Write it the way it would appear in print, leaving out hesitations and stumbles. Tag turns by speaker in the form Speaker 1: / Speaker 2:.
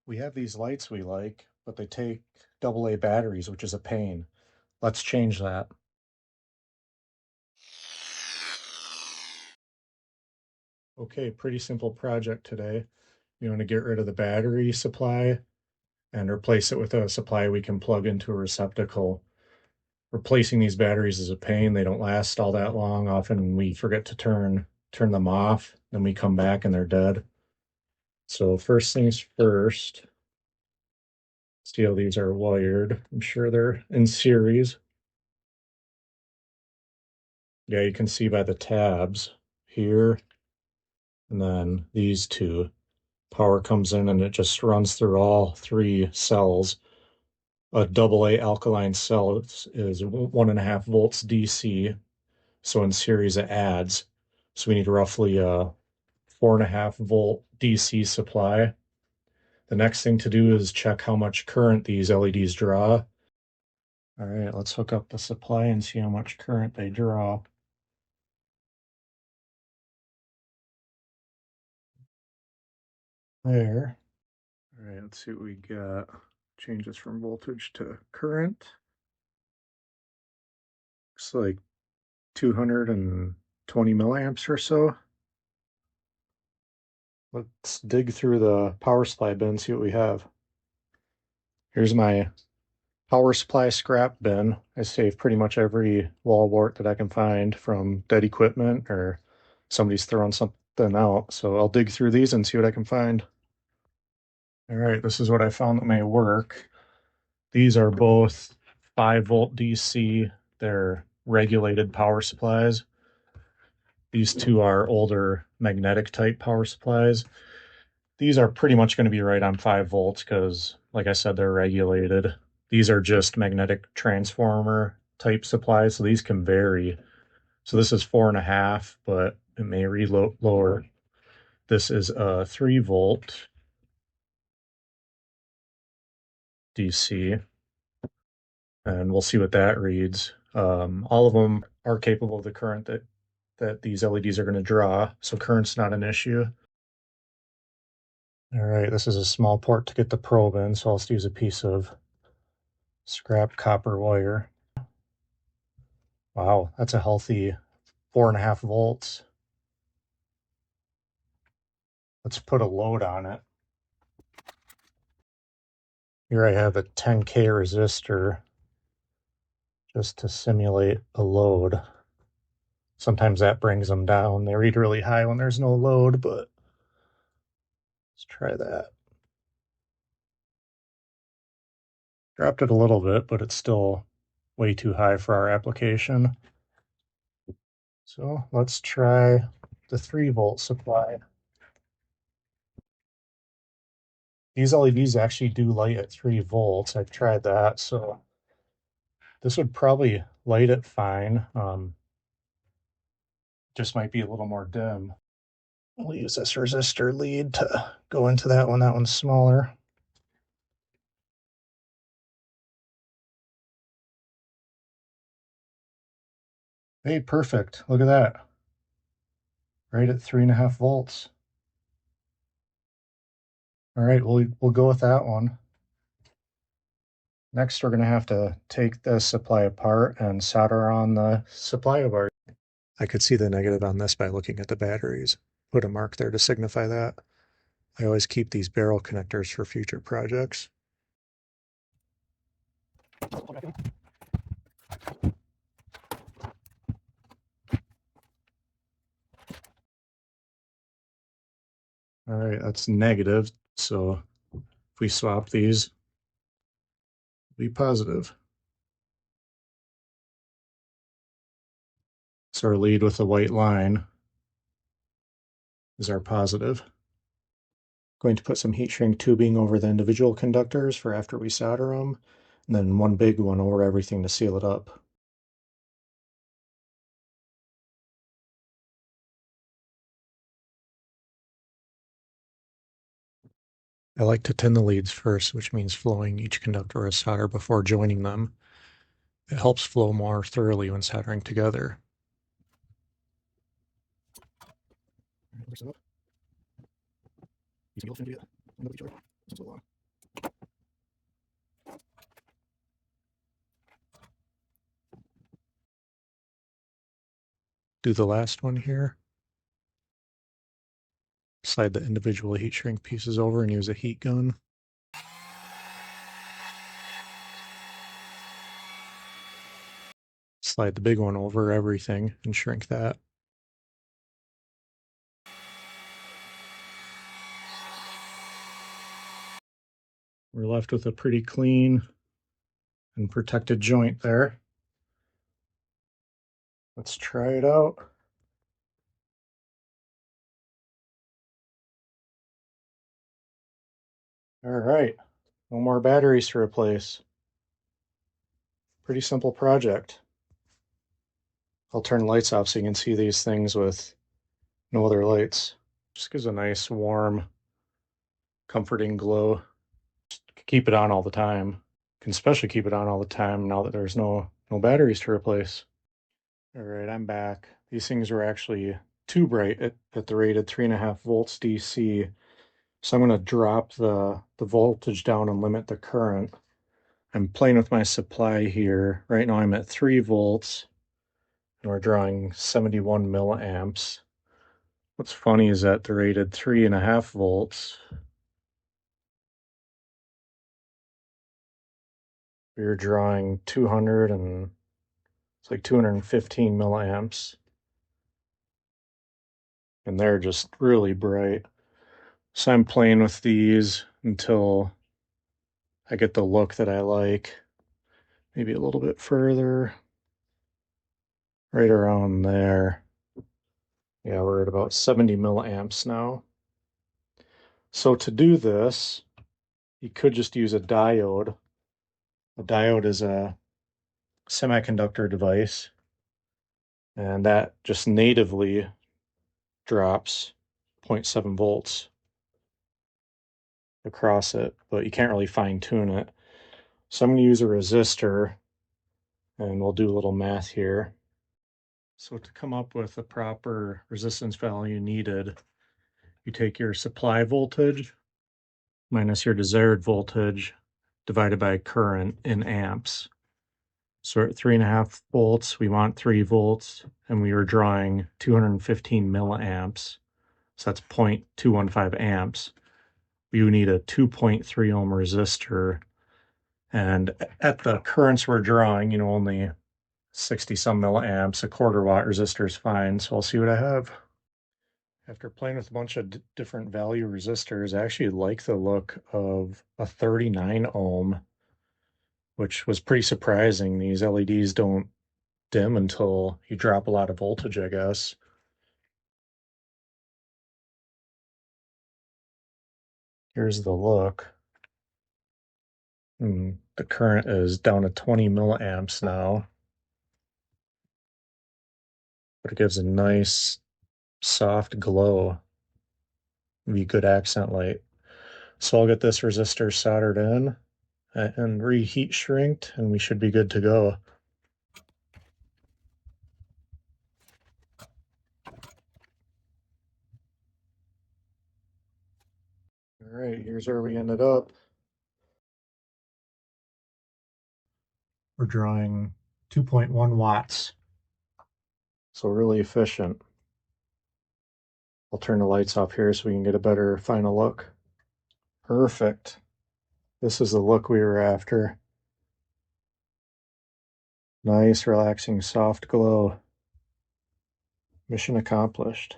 Speaker 1: We have these lights we like, but they take AA batteries, which is a pain. Let's change that. Okay, pretty simple project today. You want to get rid of the battery supply and replace it with a supply we can plug into a receptacle. Replacing these batteries is a pain. They don't last all that long. Often we forget to turn them off, then we come back and they're dead. So first things first, see how these are wired. I'm sure they're in series. Yeah, you can see by the tabs here, and then these two. Power comes in and it just runs through all three cells. A AA alkaline cell is 1.5 volts DC. So in series it adds. So we need roughly a 4.5 volt DC supply. The next thing to do is check how much current these LEDs draw. All right, let's hook up the supply and see how much current they draw. There. All right, let's see what we got. Change this from voltage to current. Looks like 220 milliamps or so. Let's dig through the power supply bin, see what we have. Here's my power supply scrap bin. I save pretty much every wall wart that I can find from dead equipment or somebody's throwing something out. So I'll dig through these and see what I can find. All right, this is what I found that may work. These are both 5 volt DC. They're regulated power supplies. These two are older magnetic type power supplies. These are pretty much going to be right on 5 volts because, like I said, they're regulated. These are just magnetic transformer type supplies, so these can vary. So this is 4.5, but it may read lower. This is a 3 volt DC, and we'll see what that reads. All of them are capable of the current that these LEDs are going to draw, so current's not an issue. All right, this is a small port to get the probe in, so I'll just use a piece of scrap copper wire. Wow, that's a healthy 4.5 volts. Let's put a load on it. Here I have a 10K resistor just to simulate a load. Sometimes that brings them down. They read really high when there's no load, but let's try that. Dropped it a little bit, but it's still way too high for our application. So let's try the 3 volt supply. These LEDs actually do light at 3 volts. I've tried that, so this would probably light it fine. Just might be a little more dim. We'll use this resistor lead to go into that one. That one's smaller. Hey, perfect. Look at that. Right at 3.5 volts. All right, we'll go with that one. Next, we're going to have to take this supply apart and solder on the supply bar. I could see the negative on this by looking at the batteries. Put a mark there to signify that. I always keep these barrel connectors for future projects. All right, that's negative. So if we swap these, it'll be positive. So our lead with the white line is our positive. Going to put some heat shrink tubing over the individual conductors for after we solder them, and then one big one over everything to seal it up. I like to tin the leads first, which means flowing each conductor of solder before joining them. It helps flow more thoroughly when soldering together. do the last one here. Slide the individual heat shrink pieces over and use a heat gun. Slide the big one over everything and shrink that. We're left with a pretty clean and protected joint there. Let's try it out. All right, no more batteries to replace. Pretty simple project. I'll turn the lights off so you can see these things with no other lights. Just gives a nice, warm, comforting glow. Just keep it on all the time. Can especially keep it on all the time now that there's no batteries to replace. All right, I'm back. These things were actually too bright at the rated 3.5 volts DC. So I'm going to drop the voltage down and limit the current. I'm playing with my supply here. Right now I'm at 3 volts and we're drawing 71 milliamps. What's funny is that the rated 3.5 volts, we were drawing 215 milliamps. And they're just really bright. So I'm playing with these until I get the look that I like. Maybe a little bit further. Right around there. Yeah, we're at about 70 milliamps now. So to do this, you could just use a diode. A diode is a semiconductor device, and that just natively drops 0.7 volts across it, but you can't really fine tune it. So I'm going to use a resistor, and we'll do a little math here. So to come up with the proper resistance value needed, you take your supply voltage minus your desired voltage divided by current in amps. So at 3.5 volts, we want 3 volts, and we were drawing 215 milliamps. So that's 0.215 amps. We would need a 2.3 ohm resistor. And at the currents we're drawing, only 60 some milliamps, a quarter watt resistor is fine. So I'll see what I have. After playing with a bunch of different value resistors, I actually like the look of a 39 ohm, which was pretty surprising. These LEDs don't dim until you drop a lot of voltage, I guess. Here's the look. The current is down to 20 milliamps now, but it gives a nice soft glow. Be good accent light. So I'll get this resistor soldered in and reheat shrinked, and we should be good to go. All right, here's where we ended up. We're drawing 2.1 watts, so really efficient. I'll turn the lights off here so we can get a better final look. Perfect. This is the look we were after. Nice, relaxing, soft glow. Mission accomplished.